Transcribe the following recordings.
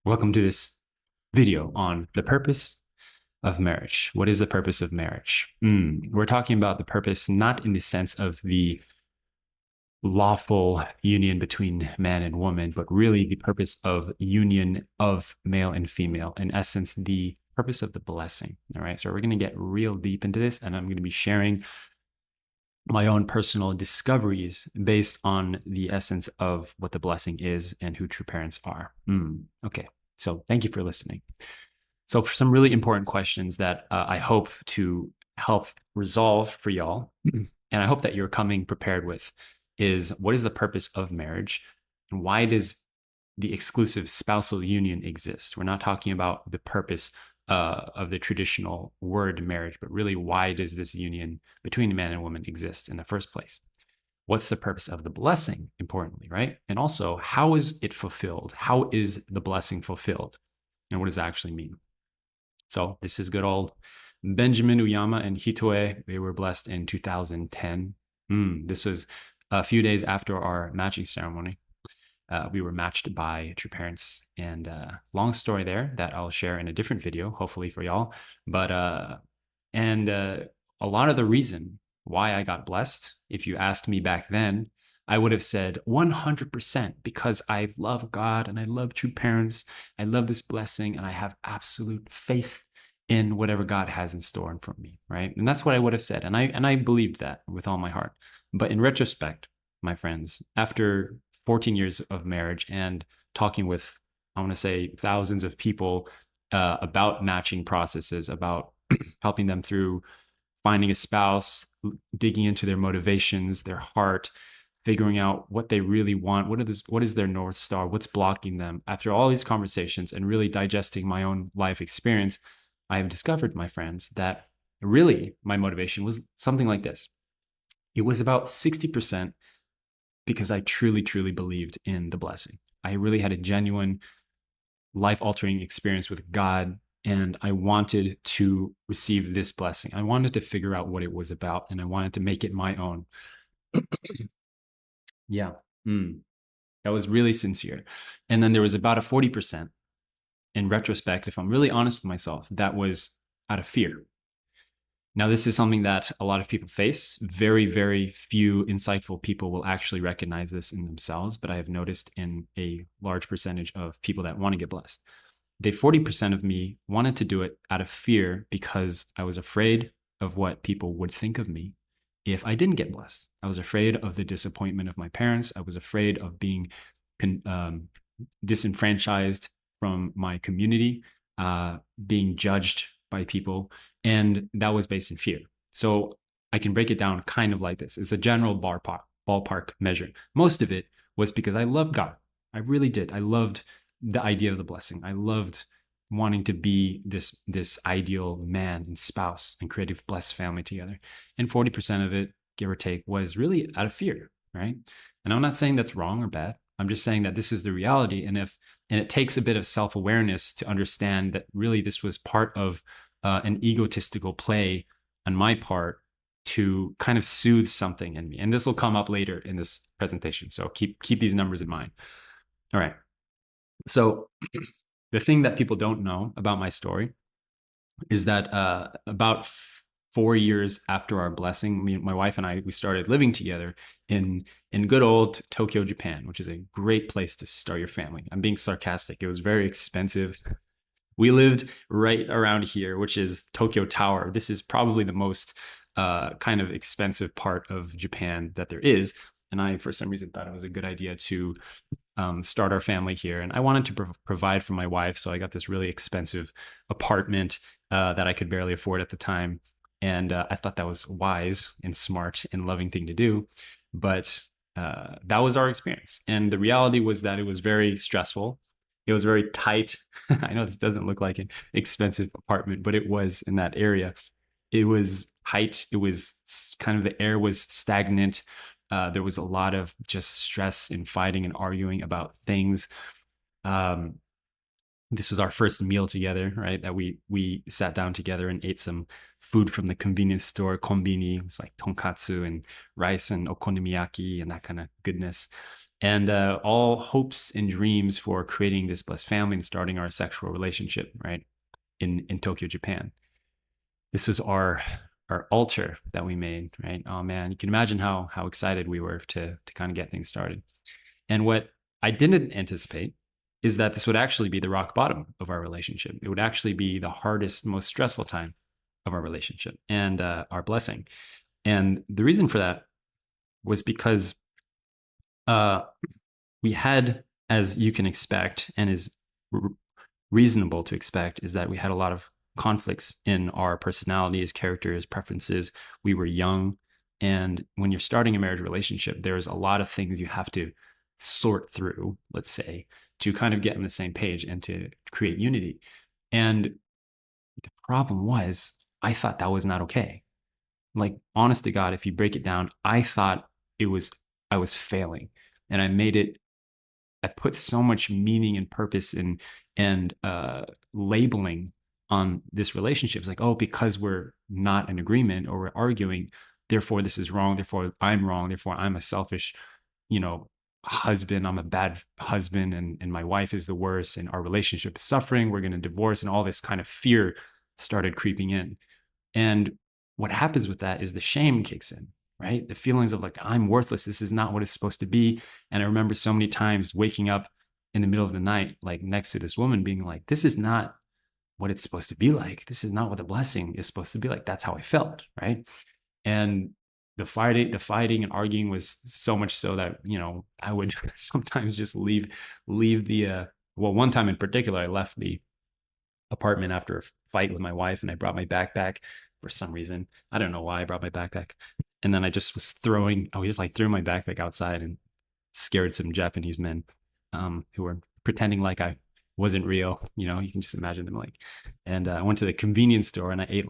Welcome to this video on the purpose of marriage. What is the purpose of marriage? We're talking about the purpose not in the sense of the lawful union between man and woman, but really the purpose of union of male and female. In essence, the purpose of the blessing. All right. So we're going to get real deep into this, and I'm going to be sharing my own personal discoveries based on the essence of what the blessing is and who true parents are. Okay. So thank you for listening. So for some really important questions that I hope to help resolve for y'all, and I hope that you're coming prepared with, is what is the purpose of marriage and why does the exclusive spousal union exist? We're not talking about the purpose of the traditional word marriage, but really why does this union between a man and woman exist in the first place? What's the purpose of the blessing, importantly, right? And also, how is it fulfilled? How is the blessing fulfilled? And what does that actually mean? So this is good old Benjamin Uyama and Hitoe. They were blessed in 2010. This was a few days after our matching ceremony. We were matched by true parents, and long story there that I'll share in a different video, hopefully for y'all. But a lot of the reason why I got blessed, if you asked me back then, I would have said 100% because I love God and I love true parents. I love this blessing and I have absolute faith in whatever God has in store for me, right? And that's what I would have said. And I believed that with all my heart. But in retrospect, my friends, after 14 years of marriage and talking with, I want to say, thousands of people about matching processes, about helping them through finding a spouse, digging into their motivations, their heart, figuring out what they really want, what is their North Star, what's blocking them. After all these conversations and really digesting my own life experience, I have discovered, my friends, that really my motivation was something like this. It was about 60% because I truly, truly believed in the blessing. I really had a genuine life-altering experience with God, and I wanted to receive this blessing. I wanted to figure out what it was about, and I wanted to make it my own. Yeah. That was really sincere. And then there was about a 40% in retrospect, if I'm really honest with myself, that was out of fear. Now, this is something that a lot of people face. Very, very few insightful people will actually recognize this in themselves, but I have noticed in a large percentage of people that want to get blessed. The 40% of me wanted to do it out of fear because I was afraid of what people would think of me if I didn't get blessed. I was afraid of the disappointment of my parents. I was afraid of being disenfranchised from my community, being judged by people. And that was based in fear. So I can break it down kind of like this. It's a general ballpark measure. Most of it was because I loved God. I really did. I loved the idea of the blessing. I loved wanting to be this ideal man and spouse and create a blessed family together. And 40% of it, give or take, was really out of fear, right? And I'm not saying that's wrong or bad. I'm just saying that this is the reality. And it takes a bit of self-awareness to understand that really this was part of an egotistical play on my part to kind of soothe something in me. And this will come up later in this presentation. So keep these numbers in mind. All right. So the thing that people don't know about my story is that about 4 years after our blessing, my wife and I, we started living together in good old Tokyo, Japan, which is a great place to start your family. I'm being sarcastic. It was very expensive. We lived right around here, which is Tokyo Tower. This is probably the most kind of expensive part of Japan that there is. And I, for some reason, thought it was a good idea to start our family here. And I wanted to provide for my wife. So I got this really expensive apartment that I could barely afford at the time. And I thought that was wise and smart and loving thing to do. But that was our experience. And the reality was that it was very stressful. It was very tight. I know this doesn't look like an expensive apartment, but it was in that area. It was tight. It was kind of, the air was stagnant. There was a lot of just stress and fighting and arguing about things. This was our first meal together, right? That we sat down together and ate some food from the convenience store, konbini. It's like tonkatsu and rice and okonomiyaki and that kind of goodness. and all hopes and dreams for creating this blessed family and starting our sexual relationship, right, in Tokyo, Japan. This was our altar that we made, right? Oh man, you can imagine how excited we were to kind of get things started. And what I didn't anticipate is that this would actually be the rock bottom of our relationship. It would actually be the hardest, most stressful time of our relationship and our blessing. And the reason for that was because uh, we had, as you can expect, and is reasonable to expect, is that we had a lot of conflicts in our personalities, characters, preferences. We were young. And when you're starting a marriage relationship, there's a lot of things you have to sort through, let's say, to kind of get on the same page and to create unity. And the problem was, I thought that was not okay. Like, honest to God, if you break it down, I thought it was, I was failing. And I put so much meaning and purpose and labeling on this relationship. It's like, oh, because we're not in agreement or we're arguing, therefore this is wrong. Therefore I'm wrong. Therefore I'm a selfish, you know, husband. I'm a bad husband, and my wife is the worst, and our relationship is suffering. We're going to divorce, and all this kind of fear started creeping in. And what happens with that is the shame kicks in, right? The feelings of like, I'm worthless. This is not what it's supposed to be. And I remember so many times waking up in the middle of the night, like next to this woman being like, this is not what it's supposed to be like. This is not what the blessing is supposed to be like. That's how I felt, right? And the fighting and arguing was so much so that, you know, I would sometimes just leave well, one time in particular, I left the apartment after a fight with my wife, and I brought my backpack for some reason. I don't know why I brought my backpack. And then I was just like throwing my backpack outside and scared some Japanese men who were pretending like I wasn't real. You know, you can just imagine them like. And I went to the convenience store and I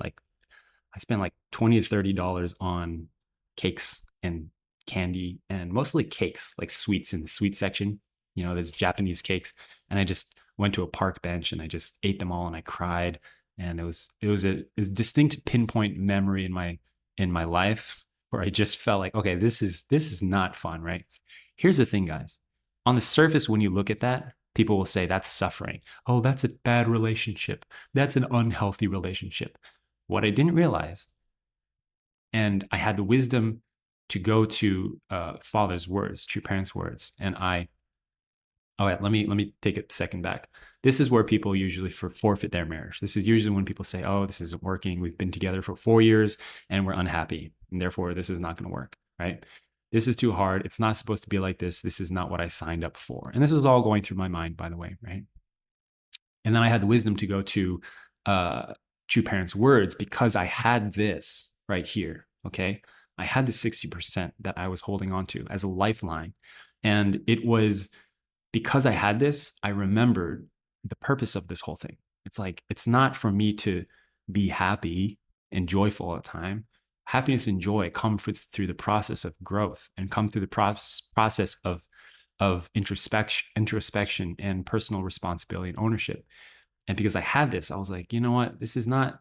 spent like $20 to $30 on cakes and candy, and mostly cakes, like sweets in the sweet section. You know, there's Japanese cakes. And I just went to a park bench and I just ate them all and I cried. And it was a distinct pinpoint memory in my life where I just felt like, okay, this is not fun, right? Here's the thing, guys. On the surface, when you look at that, people will say that's suffering. Oh, that's a bad relationship. That's an unhealthy relationship. What I didn't realize, and I had the wisdom to go to father's words, true parents' words, and all right, let me take a second back. This is where people usually forfeit their marriage. This is usually when people say, "Oh, this isn't working. We've been together for 4 years and we're unhappy, and therefore this is not going to work." Right? This is too hard. It's not supposed to be like this. This is not what I signed up for. And this was all going through my mind, by the way, right? And then I had the wisdom to go to true parents' words because I had this right here. Okay. I had the 60% that I was holding on to as a lifeline. And it was because I had this, I remembered the purpose of this whole thing. It's like, it's not for me to be happy and joyful all the time. Happiness and joy come through the process of growth and come through the process of introspection and personal responsibility and ownership. And because I had this, I was like, you know what? This is not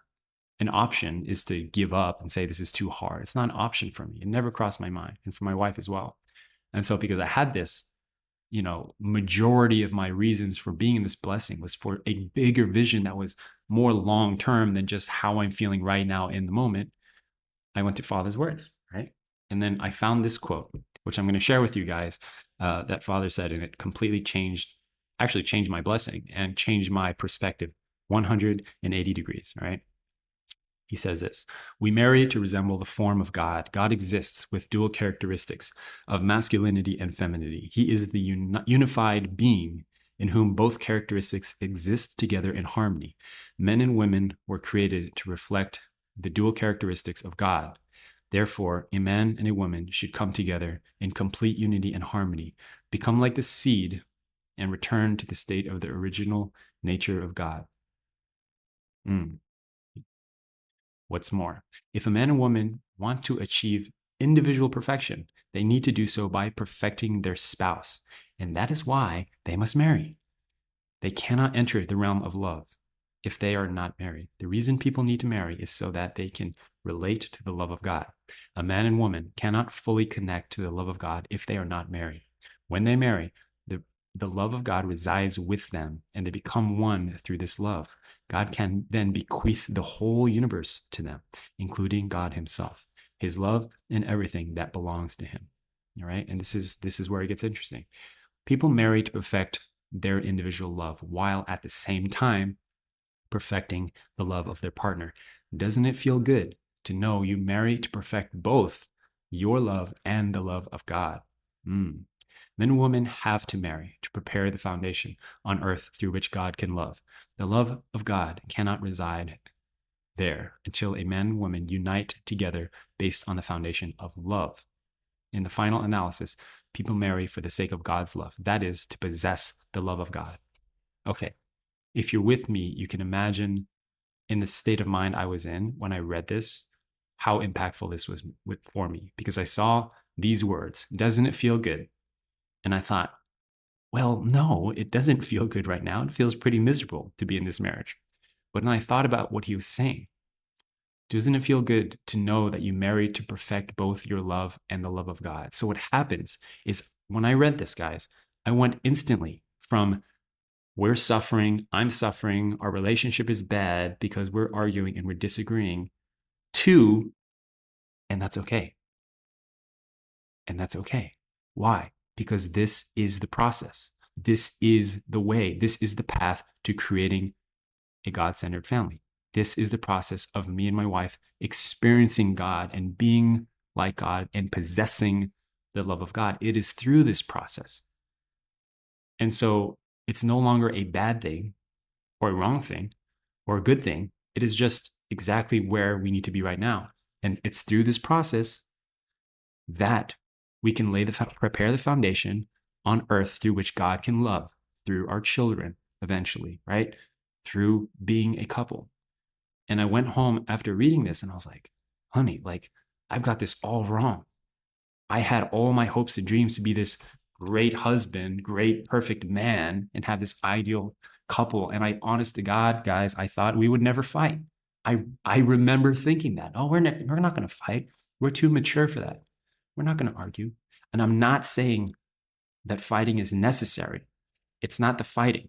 an option, is to give up and say this is too hard. It's not an option for me. It never crossed my mind, and for my wife as well. And so because I had this, you know, majority of my reasons for being in this blessing was for a bigger vision that was more long term than just how I'm feeling right now in the moment. I went to Father's words, right? And then I found this quote, which I'm going to share with you guys, that Father said, and it completely actually changed my blessing and changed my perspective 180 degrees, right? He says this: we marry to resemble the form of God. God exists with dual characteristics of masculinity and femininity. He is the unified being in whom both characteristics exist together in harmony. Men and women were created to reflect the dual characteristics of God. Therefore, a man and a woman should come together in complete unity and harmony, become like the seed, and return to the state of the original nature of God. What's more, if a man and woman want to achieve individual perfection, they need to do so by perfecting their spouse. And that is why they must marry. They cannot enter the realm of love if they are not married. The reason people need to marry is so that they can relate to the love of God. A man and woman cannot fully connect to the love of God if they are not married. When they marry, the love of God resides with them and they become one through this love. God can then bequeath the whole universe to them, including God himself, his love and everything that belongs to him. All right. And this is where it gets interesting. People marry to perfect their individual love while at the same time perfecting the love of their partner. Doesn't it feel good to know you marry to perfect both your love and the love of God? Men and women have to marry to prepare the foundation on earth through which God can love. The love of God cannot reside there until a man and woman unite together based on the foundation of love. In the final analysis, people marry for the sake of God's love. That is, to possess the love of God. Okay, if you're with me, you can imagine in the state of mind I was in when I read this, how impactful this was for me, because I saw these words, doesn't it feel good? And I thought, well, no, it doesn't feel good right now. It feels pretty miserable to be in this marriage. But then I thought about what he was saying. Doesn't it feel good to know that you married to perfect both your love and the love of God? So what happens is when I read this, guys, I went instantly from we're suffering, I'm suffering, our relationship is bad because we're arguing and we're disagreeing, to, and that's okay. And that's okay. Why? Because this is the process. This is the way. This is the path to creating a God centered family. This is the process of me and my wife experiencing God and being like God and possessing the love of God. It is through this process. And so it's no longer a bad thing or a wrong thing or a good thing. It is just exactly where we need to be right now. And it's through this process that we can prepare the foundation on earth through which God can love through our children eventually, right? Through being a couple. And I went home after reading this and I was like, honey, like I've got this all wrong. I had all my hopes and dreams to be this great husband, great, perfect man, and have this ideal couple. And I, honest to God, guys, I thought we would never fight. I remember thinking that, oh, we're not going to fight. We're too mature for that. We're not going to argue. And I'm not saying that fighting is necessary. It's not the fighting.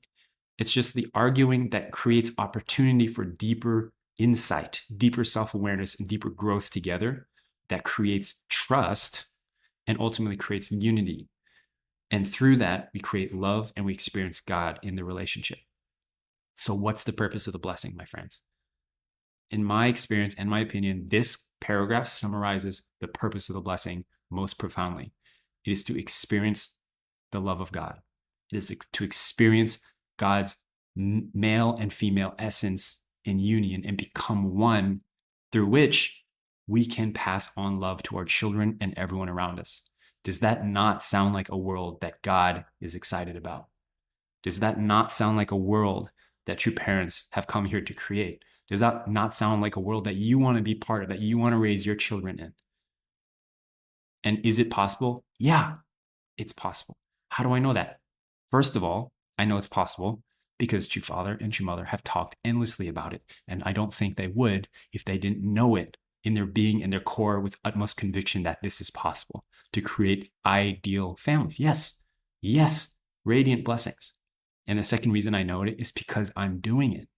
It's just the arguing that creates opportunity for deeper insight, deeper self-awareness, and deeper growth together that creates trust and ultimately creates unity. And through that, we create love and we experience God in the relationship. So what's the purpose of the blessing, my friends? In my experience and my opinion, this paragraph summarizes the purpose of the blessing most profoundly. It is to experience the love of God. It is to experience God's male and female essence in union and become one, through which we can pass on love to our children and everyone around us. Does that not sound like a world that God is excited about? Does that not sound like a world that true parents have come here to create? Does that not sound like a world that you want to be part of, that you want to raise your children in? And is it possible? Yeah, it's possible. How do I know that? First of all, I know it's possible because true father and true mother have talked endlessly about it. And I don't think they would if they didn't know it in their being and their core with utmost conviction that this is possible to create ideal families. Yes, yes, radiant blessings. And the second reason I know it is because I'm doing it.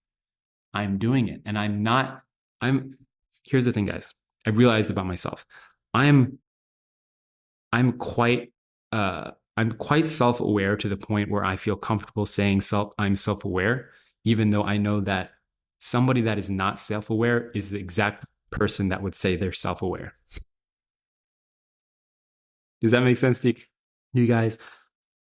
I'm doing it. And here's the thing, guys. I've realized about myself. I'm I'm quite I'm quite self-aware to the point where I feel comfortable saying I'm self-aware, even though I know that somebody that is not self-aware is the exact person that would say they're self-aware. Does that make sense to you guys?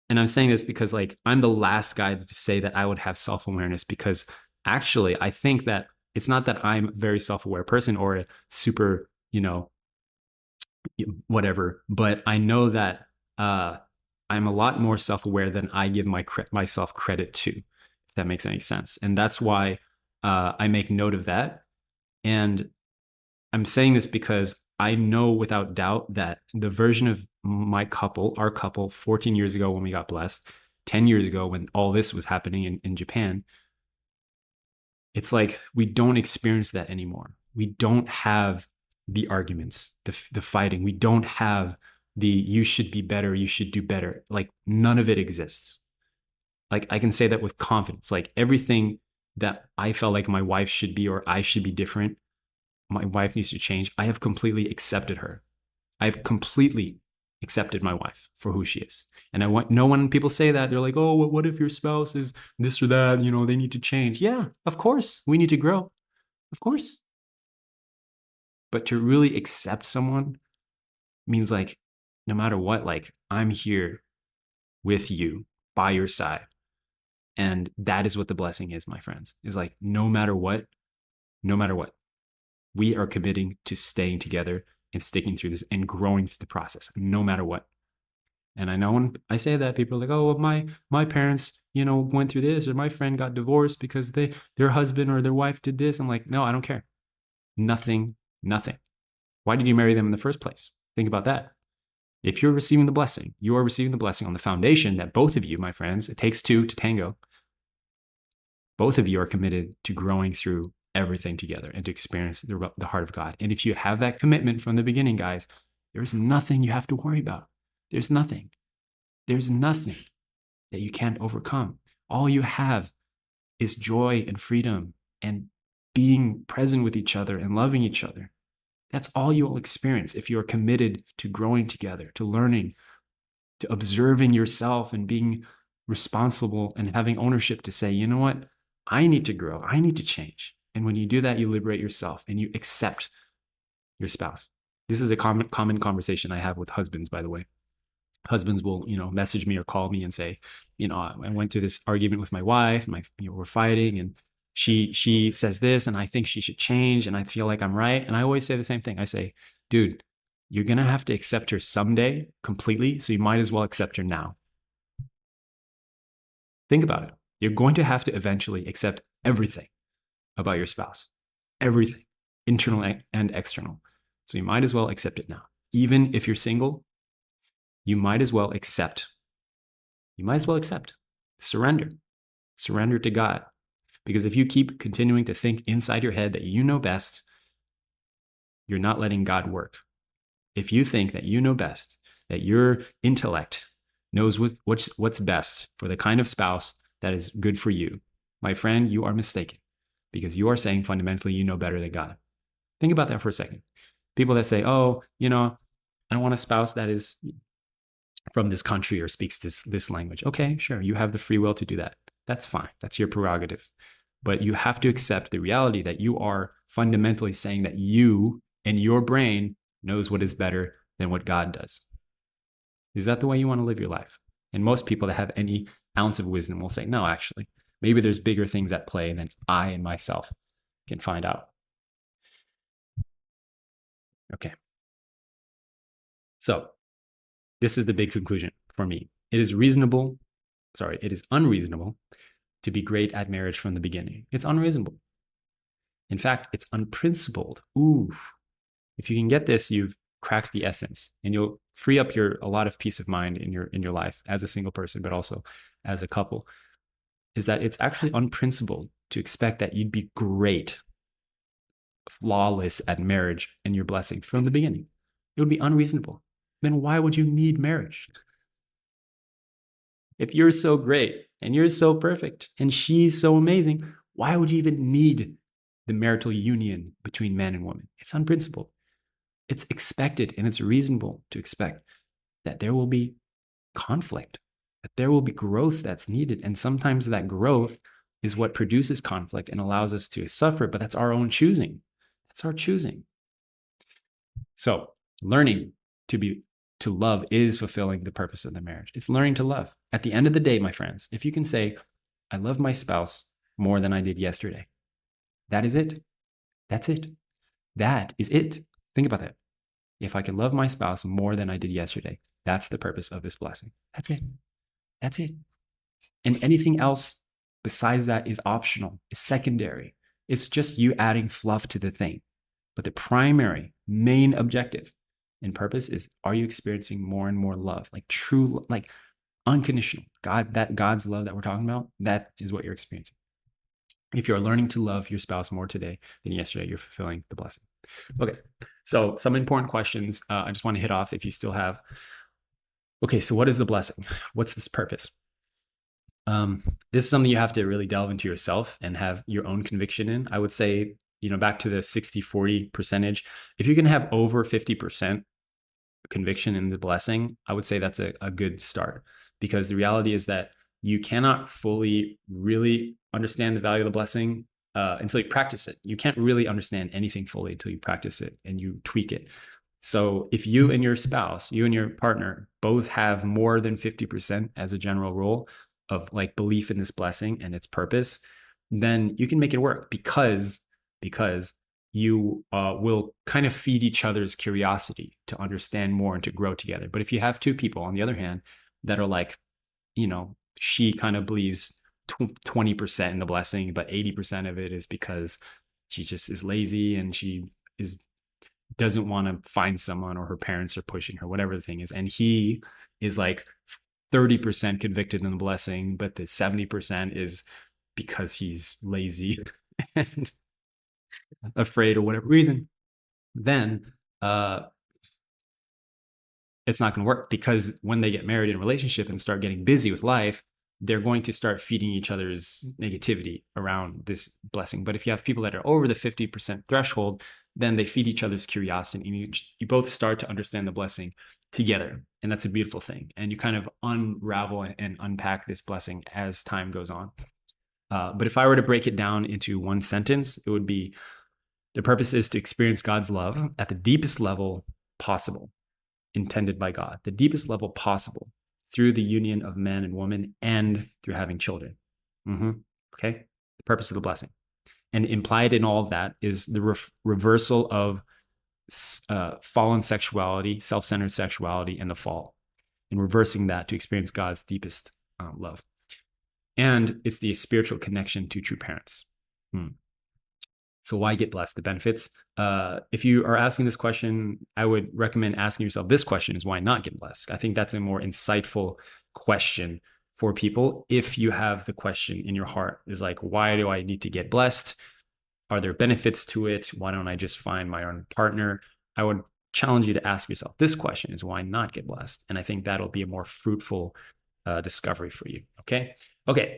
And I'm saying this because like I'm the last guy to say that I would have self-awareness, because actually I think that it's not that I'm a very self-aware person or a super, whatever, but I know that I'm a lot more self-aware than I give myself credit to, if that makes any sense. And that's why I make note of that. And I'm saying this because I know without doubt that the version of our couple 14 years ago when we got blessed, 10 years ago when all this was happening in Japan, it's like we don't experience that anymore. We don't have the arguments, the fighting. We don't have the you should be better, you should do better. Like none of it exists. Like I can say that with confidence. Like everything that I felt like my wife should be or I should be different, my wife needs to change. I have completely accepted her. I've completely accepted my wife for who she is. And I want no one people say that they're like, oh, well, what if your spouse is this or that? You know, they need to change. Yeah, of course, we need to grow, of course. But to really accept someone means like, no matter what, like I'm here with you by your side. And that is what the blessing is, my friends. Is like no matter what, we are committing to staying together and sticking through this and growing through the process, no matter what. And I know when I say that, people are like, "Oh, well, my parents, you know, went through this, or my friend got divorced because their husband or their wife did this." I'm like, "No, I don't care. Nothing, nothing. Why did you marry them in the first place? Think about that. If you're receiving the blessing, you are receiving the blessing on the foundation that both of you, my friends, it takes two to tango. Both of you are committed to growing through everything together and to experience the heart of God. And if you have that commitment from the beginning, guys, there's nothing you have to worry about. There's nothing. There's nothing that you can't overcome. All you have is joy and freedom and being present with each other and loving each other. That's all you will experience if you are committed to growing together, to learning, to observing yourself and being responsible and having ownership to say, you know what? I need to grow. I need to change. And when you do that, you liberate yourself and you accept your spouse. This is a common conversation I have with husbands, by the way. Husbands will, you know, message me or call me and say, you know, I went through this argument with my wife, we're fighting, and she says this, and I think she should change, and I feel like I'm right. And I always say the same thing. I say, dude, you're gonna have to accept her someday completely, so you might as well accept her now. Think about it. You're going to have to eventually accept everything about your spouse, everything, internal and external. So you might as well accept it now. Even if you're single, you might as well accept. You might as well accept. Surrender. Surrender to God. Because if you keep continuing to think inside your head that you know best, you're not letting God work. If you think that you know best, that your intellect knows what's best for the kind of spouse that is good for you, my friend, you are mistaken, because you are saying fundamentally you know better than God. Think about that for a second. People that say, oh, you know, I don't want a spouse that is from this country or speaks this language. Okay, sure, you have the free will to do that. That's fine. That's your prerogative. But you have to accept the reality that you are fundamentally saying that you and your brain knows what is better than what God does. Is that the way you want to live your life? And most people that have any ounce of wisdom will say, no, actually, maybe there's bigger things at play than I and myself can find out. Okay. So this is the big conclusion for me. It is unreasonable to be great at marriage from the beginning. It's unreasonable. In fact, it's unprincipled. Ooh, if you can get this, you've cracked the essence, and you'll free up a lot of peace of mind in your life as a single person, but also as a couple. Is that it's actually unprincipled to expect that you'd be great, flawless at marriage and your blessing from the beginning. It would be unreasonable. Then why would you need marriage? If you're so great and you're so perfect and she's so amazing, why would you even need the marital union between man and woman? It's unprincipled. It's expected and it's reasonable to expect that there will be conflict, that there will be growth that's needed. And sometimes that growth is what produces conflict and allows us to suffer, but that's our own choosing. That's our choosing. So learning to love is fulfilling the purpose of the marriage. It's learning to love. At the end of the day, my friends, if you can say, I love my spouse more than I did yesterday, that is it. That's it. That is it. Think about that. If I can love my spouse more than I did yesterday, that's the purpose of this blessing. That's it. That's it. And anything else besides that is optional, is secondary. It's just you adding fluff to the thing. But the primary, main objective and purpose is, are you experiencing more and more love? Like true, like unconditional. God's love that we're talking about, that is what you're experiencing. If you're learning to love your spouse more today than yesterday, you're fulfilling the blessing. Okay, So some important questions I just want to hit off if you still have. Okay, so what is the blessing? What's this purpose? This is something you have to really delve into yourself and have your own conviction in. I would say, back to the 60-40 percentage, if you can have over 50% conviction in the blessing, I would say that's a good start, because the reality is that you cannot fully really understand the value of the blessing until you practice it. You can't really understand anything fully until you practice it and you tweak it. So if you and your spouse, you and your partner both have more than 50% as a general rule of like belief in this blessing and its purpose, then you can make it work, because you will kind of feed each other's curiosity to understand more and to grow together. But if you have two people, on the other hand, that are like, she kind of believes 20% in the blessing, but 80% of it is because she just is lazy and she is doesn't want to find someone, or her parents are pushing her, whatever the thing is. And he is like 30% convicted in the blessing, but the 70% is because he's lazy and afraid or whatever reason, then uh, it's not going to work, because when they get married in a relationship and start getting busy with life, they're going to start feeding each other's negativity around this blessing. But if you have people that are over the 50% threshold, then they feed each other's curiosity, and you both start to understand the blessing together. And that's a beautiful thing. And you kind of unravel and unpack this blessing as time goes on. But if I were to break it down into one sentence, it would be: the purpose is to experience God's love at the deepest level possible, intended by God, the deepest level possible, through the union of man and woman and through having children. Okay? The purpose of the blessing. And implied in all of that is the reversal of fallen sexuality, self-centered sexuality, and the fall, and reversing that to experience God's deepest love. And it's the spiritual connection to true parents. So why get blessed? The benefits. If you are asking this question, I would recommend asking yourself this question: is why not get blessed? I think that's a more insightful question for people. If you have the question in your heart is like, why do I need to get blessed? Are there benefits to it? Why don't I just find my own partner? I would challenge you to ask yourself this question: is why not get blessed? And I think that'll be a more fruitful discovery for you. Okay.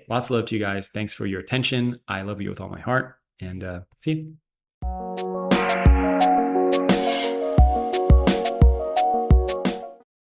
Lots of love to you guys. Thanks for your attention. I love you with all my heart, and see you.